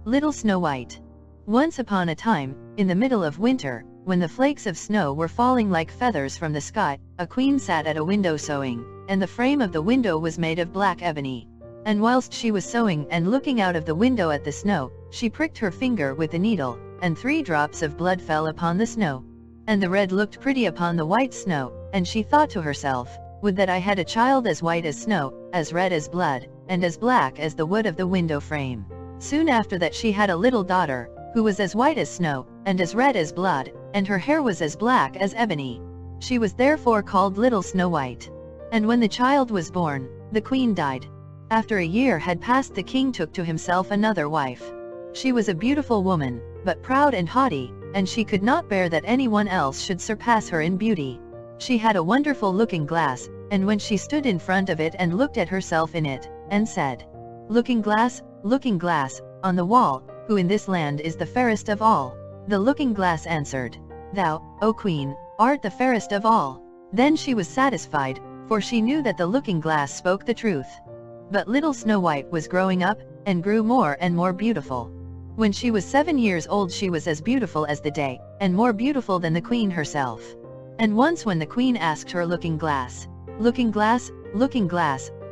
Little Snow White. Once upon a time, in the middle of winter, when the flakes of snow were falling like feathers from the sky, a queen sat at a window sewing, and the frame of the window was made of black ebony. And whilst she was sewing and looking out of the window at the snow, she pricked her finger with the needle, and 3 drops of blood fell upon the snow. And the red looked pretty upon the white snow, and she thought to herself, would that I had a child as white as snow, as red as blood, and as black as the wood of the window frame. Soon after that she had a little daughter, who was as white as snow, and as red as blood, and her hair was as black as ebony. She was therefore called Little Snow White. And when the child was born, the queen died. After a year had passed, the king took to himself another wife. She was a beautiful woman, but proud and haughty, and she could not bear that anyone else should surpass her in beauty. She had a wonderful looking glass, and when she stood in front of it and looked at herself in it, and said, looking glass, on the wall, who in this land is the fairest of all? The looking glass answered, Thou, O queen, art the fairest of all. Then she was satisfied, for she knew that the looking glass spoke the truth. But Little Snow White was growing up, and grew more and more beautiful. When she was 7 years old she was as beautiful as the day, and more beautiful than the queen herself. And once when the queen asked her looking glass,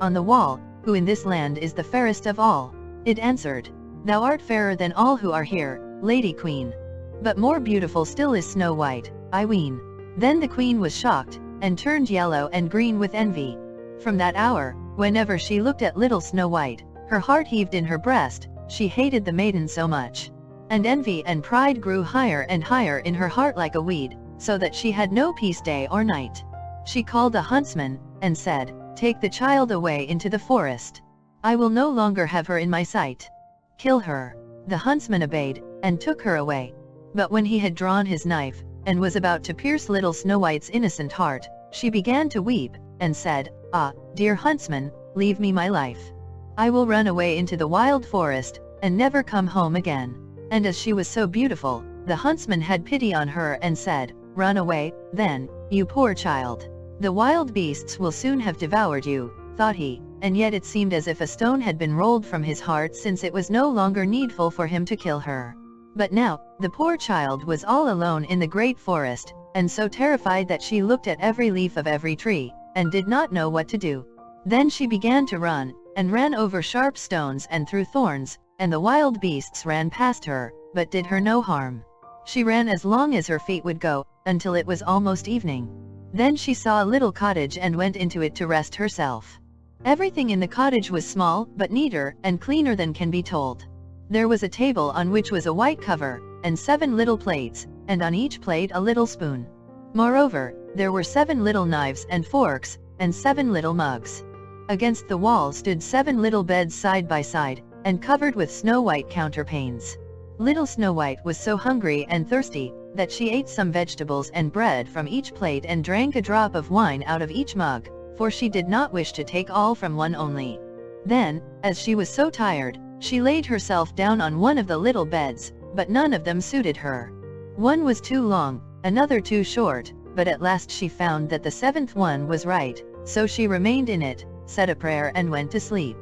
on the wall, who in this land is the fairest of all? It answered, Thou art fairer than all who are here, Lady Queen. But more beautiful still is Snow White, I ween. Then the queen was shocked, and turned yellow and green with envy. From that hour, whenever she looked at Little Snow White, her heart heaved in her breast, she hated the maiden so much. And envy and pride grew higher and higher in her heart like a weed, so that she had no peace day or night. She called a huntsman, and said, Take the child away into the forest. I will no longer have her in my sight. Kill her. The huntsman obeyed, and took her away. But when he had drawn his knife, and was about to pierce Little Snow White's innocent heart, she began to weep, and said, Ah, dear huntsman, leave me my life. I will run away into the wild forest, and never come home again. And as she was so beautiful, the huntsman had pity on her and said, Run away, then, you poor child. The wild beasts will soon have devoured you, thought he, and yet it seemed as if a stone had been rolled from his heart, since it was no longer needful for him to kill her. But now, the poor child was all alone in the great forest, and so terrified that she looked at every leaf of every tree, and did not know what to do. Then she began to run, and ran over sharp stones and through thorns, and the wild beasts ran past her, but did her no harm. She ran as long as her feet would go, until it was almost evening. Then she saw a little cottage and went into it to rest herself. Everything in the cottage was small, but neater and cleaner than can be told. There was a table on which was a white cover, and 7 little plates, and on each plate a little spoon. Moreover, there were 7 little knives and forks, and 7 little mugs. Against the wall stood 7 little beds side by side, and covered with snow-white counterpanes. Little Snow White was so hungry and thirsty, that she ate some vegetables and bread from each plate and drank a drop of wine out of each mug, for she did not wish to take all from one only. Then, as she was so tired, she laid herself down on one of the little beds, but none of them suited her. One was too long, another too short, but at last she found that the 7th one was right, so she remained in it, said a prayer and went to sleep.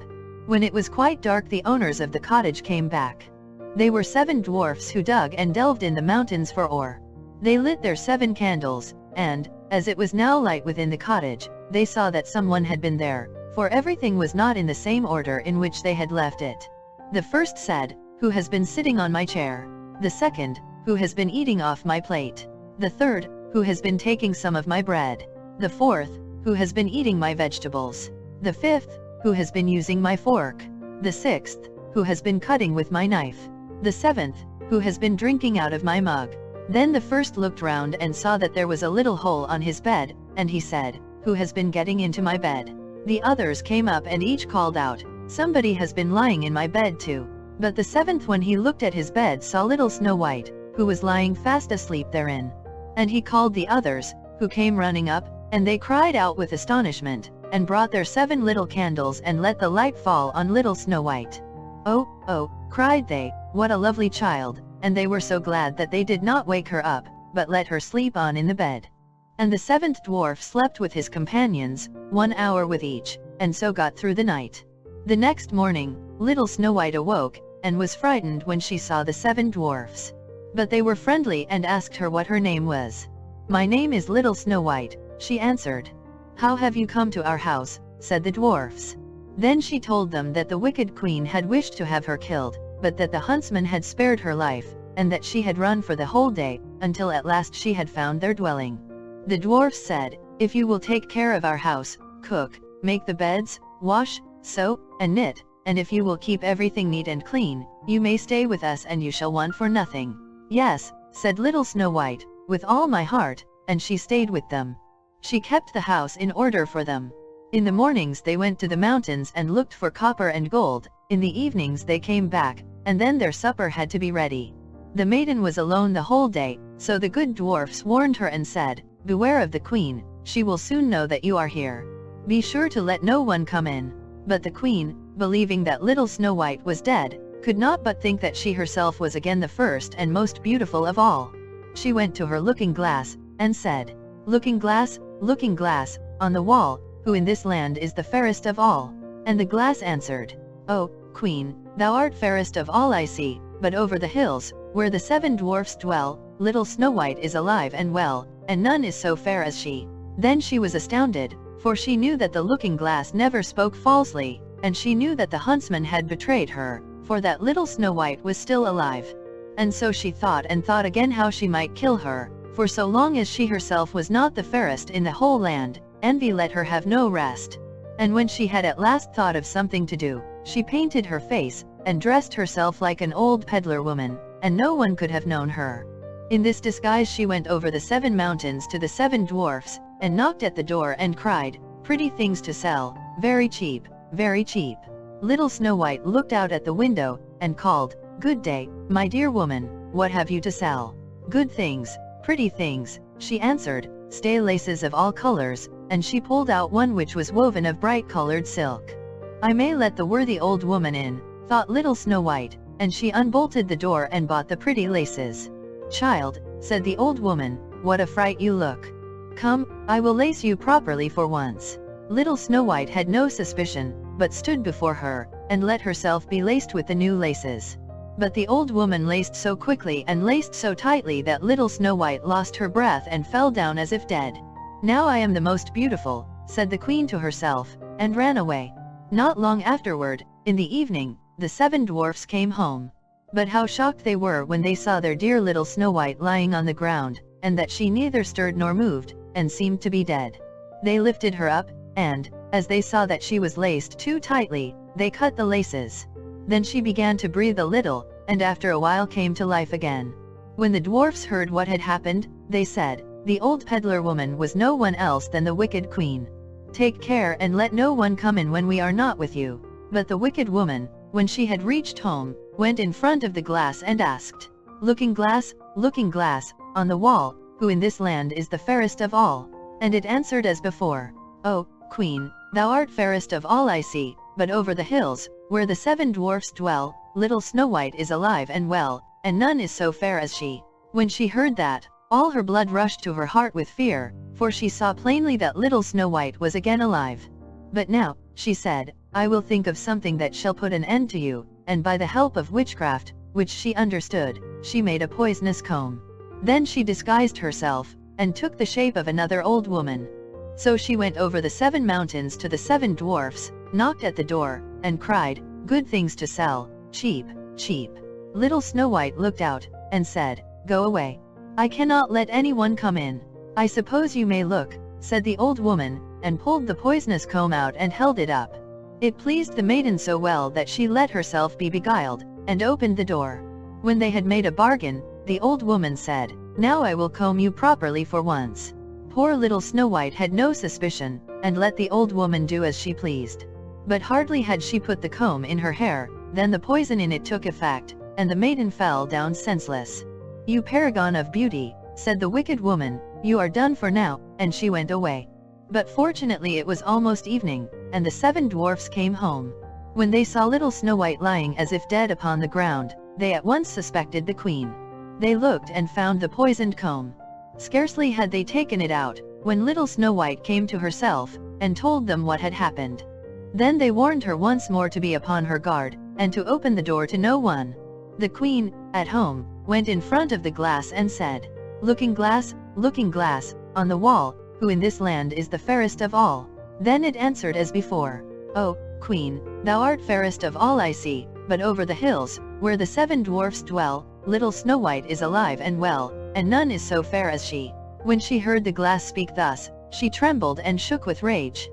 When it was quite dark the owners of the cottage came back. They were 7 dwarfs who dug and delved in the mountains for ore. They lit their 7 candles, and, as it was now light within the cottage, they saw that someone had been there, for everything was not in the same order in which they had left it. The first said, Who has been sitting on my chair? The second, Who has been eating off my plate? The third, Who has been taking some of my bread? The fourth, Who has been eating my vegetables? The fifth, Who has been using my fork? The sixth, Who has been cutting with my knife? The 7th, Who has been drinking out of my mug? Then the first looked round and saw that there was a little hole on his bed, and he said, Who has been getting into my bed? The others came up and each called out, Somebody has been lying in my bed too. But the 7th, when he looked at his bed, saw Little Snow White, who was lying fast asleep therein. And he called the others, who came running up, and they cried out with astonishment, and brought their 7 little candles and let the light fall on Little Snow White. Oh, oh, cried they, what a lovely child, and they were so glad that they did not wake her up, but let her sleep on in the bed. And the 7th dwarf slept with his companions, 1 hour with each, and so got through the night. The next morning, Little Snow White awoke, and was frightened when she saw the 7 dwarfs. But they were friendly and asked her what her name was. "My name is Little Snow White," she answered. "How have you come to our house?" said the dwarfs. Then she told them that the wicked queen had wished to have her killed, but that the huntsman had spared her life, and that she had run for the whole day, until at last she had found their dwelling. The dwarfs said, "If you will take care of our house, cook, make the beds, wash, sew, and knit, and if you will keep everything neat and clean, you may stay with us and you shall want for nothing." "Yes," said Little Snow White, "with all my heart," and she stayed with them. She kept the house in order for them. In the mornings they went to the mountains and looked for copper and gold, in the evenings they came back, and then their supper had to be ready. The maiden was alone the whole day, so the good dwarfs warned her and said, "Beware of the queen, she will soon know that you are here. Be sure to let no one come in." But the queen, believing that Little Snow White was dead, could not but think that she herself was again the first and most beautiful of all. She went to her looking glass, and said, looking glass, on the wall, who in this land is the fairest of all?" And the glass answered, "Oh, queen, thou art fairest of all I see, but over the hills, where the 7 dwarfs dwell, Little Snow White is alive and well, and none is so fair as she." Then she was astounded, for she knew that the looking glass never spoke falsely, and she knew that the huntsman had betrayed her, for that Little Snow White was still alive. And so she thought and thought again how she might kill her, for so long as she herself was not the fairest in the whole land, envy let her have no rest. And when she had at last thought of something to do, she painted her face, and dressed herself like an old peddler woman, and no one could have known her. In this disguise she went over the 7 mountains to the 7 dwarfs, and knocked at the door and cried, "Pretty things to sell, very cheap, very cheap." Little Snow White looked out at the window, and called, "Good day, my dear woman, what have you to sell?" "Good things, pretty things," she answered, "stay laces of all colors," and she pulled out one which was woven of bright-colored silk. "I may let the worthy old woman in," thought Little Snow White, and she unbolted the door and bought the pretty laces. "Child," said the old woman, "what a fright you look. Come, I will lace you properly for once." Little Snow White had no suspicion, but stood before her, and let herself be laced with the new laces. But the old woman laced so quickly and laced so tightly that Little Snow White lost her breath and fell down as if dead. "Now I am the most beautiful," said the queen to herself, and ran away. Not long afterward, in the evening, the 7 dwarfs came home. But how shocked they were when they saw their dear Little Snow White lying on the ground, and that she neither stirred nor moved, and seemed to be dead. They lifted her up, and, as they saw that she was laced too tightly, they cut the laces. Then she began to breathe a little, and after a while came to life again. When the dwarfs heard what had happened, they said, "The old peddler woman was no one else than the wicked queen. Take care and let no one come in when we are not with you." But the wicked woman, when she had reached home, went in front of the glass and asked, looking glass, on the wall, who in this land is the fairest of all?" And it answered as before, "Oh, queen, thou art fairest of all I see, but over the hills, where the 7 dwarfs dwell, Little Snow White is alive and well, and none is so fair as she." When she heard that, all her blood rushed to her heart with fear, for she saw plainly that Little Snow White was again alive. "But now," she said, "I will think of something that shall put an end to you," and by the help of witchcraft, which she understood, she made a poisonous comb. Then she disguised herself, and took the shape of another old woman. So she went over the 7 mountains to the 7 dwarfs, knocked at the door, and cried, "Good things to sell, cheap, cheap." Little Snow White looked out, and said, "Go away. I cannot let anyone come in." "I suppose you may look," said the old woman, and pulled the poisonous comb out and held it up. It pleased the maiden so well that she let herself be beguiled, and opened the door. When they had made a bargain, the old woman said, "Now I will comb you properly for once." Poor Little Snow White had no suspicion, and let the old woman do as she pleased. But hardly had she put the comb in her hair, then the poison in it took effect, and the maiden fell down senseless. "You paragon of beauty," said the wicked woman, "you are done for now," and she went away. But fortunately it was almost evening, and the 7 dwarfs came home. When they saw Little Snow White lying as if dead upon the ground, they at once suspected the queen. They looked and found the poisoned comb. Scarcely had they taken it out, when Little Snow White came to herself, and told them what had happened. Then they warned her once more to be upon her guard, and to open the door to no one. The queen, at home, went in front of the glass and said, Looking glass, on the wall, who in this land is the fairest of all? Then it answered as before, O queen, thou art fairest of all I see, but over the hills, where the 7 dwarfs dwell, little Snow White is alive and well, and none is so fair as she. When she heard the glass speak thus, she trembled and shook with rage.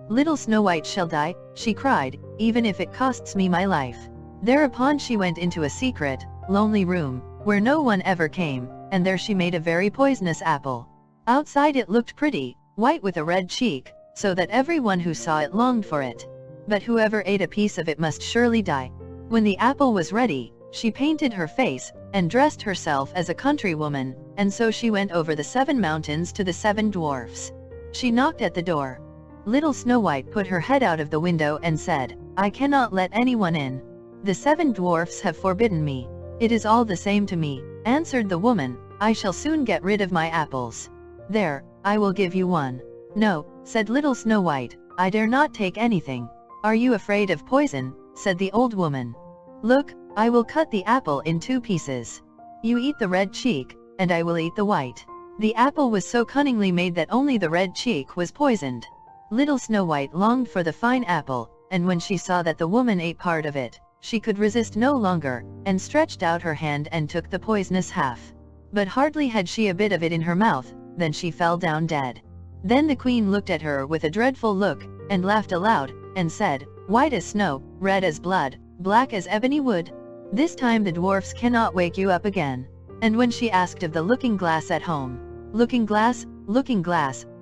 Little Snow White shall die, she cried, even if it costs me my life. Thereupon she went into a secret, lonely room, where no one ever came, and there she made a very poisonous apple. Outside it looked pretty, white with a red cheek, so that everyone who saw it longed for it. But whoever ate a piece of it must surely die. When the apple was ready, she painted her face, and dressed herself as a countrywoman, and so she went over the 7 mountains to the 7 dwarfs. She knocked at the door. Little Snow White put her head out of the window and said, I cannot let anyone in. The 7 dwarfs have forbidden me. It is all the same to me, answered the woman, I shall soon get rid of my apples. There, I will give you one. No, said Little Snow White, I dare not take anything. Are you afraid of poison? Said the old woman. Look, I will cut the apple in 2 pieces. You eat the red cheek, and I will eat the white. The apple was so cunningly made that only the red cheek was poisoned. Little Snow White longed for the fine apple, and when she saw that the woman ate part of it, she could resist no longer, and stretched out her hand and took the poisonous half. But hardly had she a bit of it in her mouth, than she fell down dead. Then the queen looked at her with a dreadful look, and laughed aloud, and said, White as snow, red as blood, black as ebony wood. This time the dwarfs cannot wake you up again. And when she asked of the looking glass at home, Looking glass,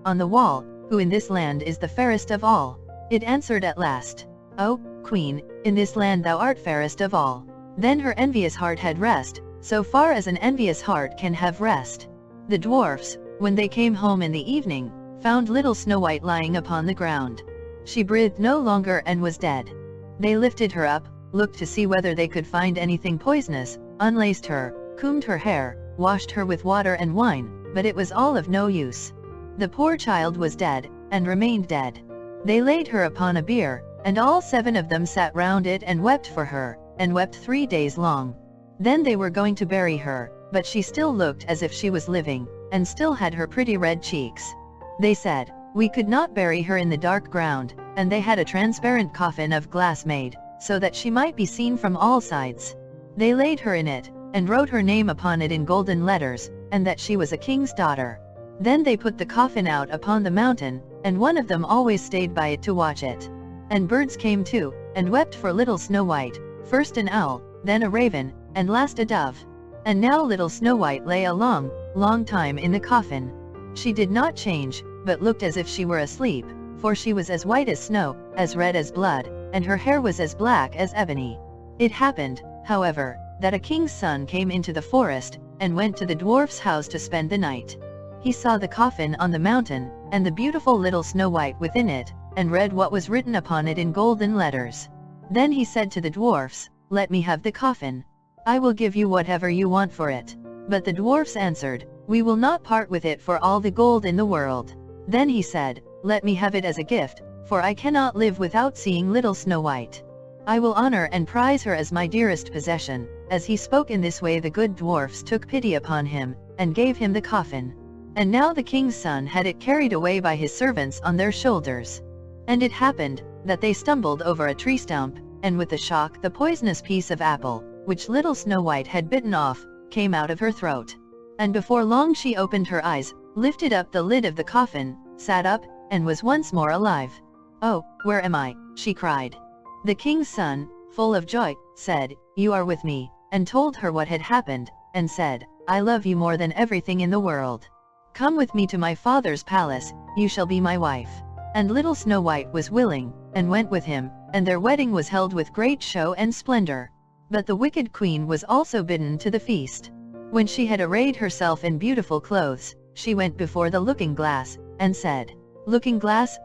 on the wall, who in this land is the fairest of all? It answered at last, O queen, in this land thou art fairest of all. Then her envious heart had rest, so far as an envious heart can have rest. The dwarfs, when they came home in the evening, found Little Snow White lying upon the ground. She breathed no longer and was dead. They lifted her up, looked to see whether they could find anything poisonous, unlaced her, combed her hair, washed her with water and wine, but it was all of no use. The poor child was dead, and remained dead. They laid her upon a bier, and all 7 of them sat round it and wept for her, and wept 3 days long. Then they were going to bury her, but she still looked as if she was living, and still had her pretty red cheeks. They said, We could not bury her in the dark ground, and they had a transparent coffin of glass made, so that she might be seen from all sides. They laid her in it, and wrote her name upon it in golden letters, and that she was a king's daughter. Then they put the coffin out upon the mountain, and one of them always stayed by it to watch it. And birds came too, and wept for Little Snow White, first an owl, then a raven, and last a dove. And now Little Snow White lay a long, long time in the coffin. She did not change, but looked as if she were asleep, for she was as white as snow, as red as blood, and her hair was as black as ebony. It happened, however, that a king's son came into the forest, and went to the dwarf's house to spend the night. He saw the coffin on the mountain, and the beautiful Little Snow White within it, and read what was written upon it in golden letters. Then he said to the dwarfs, Let me have the coffin. I will give you whatever you want for it. But the dwarfs answered, We will not part with it for all the gold in the world. Then he said, Let me have it as a gift, for I cannot live without seeing Little Snow White. I will honor and prize her as my dearest possession. As he spoke in this way, the good dwarfs took pity upon him, and gave him the coffin. And now the king's son had it carried away by his servants on their shoulders. And it happened, that they stumbled over a tree stump, and with the shock the poisonous piece of apple, which Little Snow White had bitten off, came out of her throat. And before long she opened her eyes, lifted up the lid of the coffin, sat up, and was once more alive. Oh, where am I? She cried. The king's son, full of joy, said, You are with me, and told her what had happened, and said, I love you more than everything in the world. Come with me to my father's palace, you shall be my wife. And Little Snow White was willing, and went with him, and their wedding was held with great show and splendor. But the wicked queen was also bidden to the feast. When she had arrayed herself in beautiful clothes, she went before the looking glass, and said, Looking glass,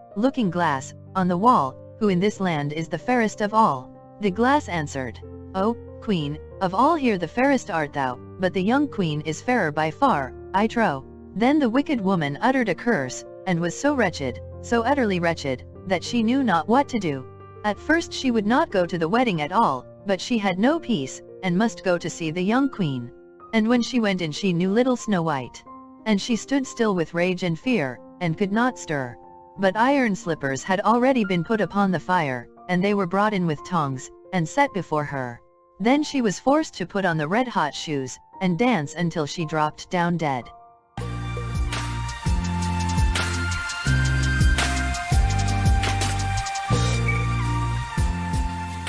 on the wall, who in this land is the fairest of all? The glass answered, O queen, of all here the fairest art thou, but the young queen is fairer by far, I trow. Then the wicked woman uttered a curse, and was so wretched, so utterly wretched, that she knew not what to do. At first she would not go to the wedding at all, But she had no peace, and must go to see the young queen. And when she went in she knew little Snow White. And she stood still with rage and fear, and could not stir. But iron slippers had already been put upon the fire, and they were brought in with tongs, and set before her. Then she was forced to put on the red-hot shoes, and dance until she dropped down dead.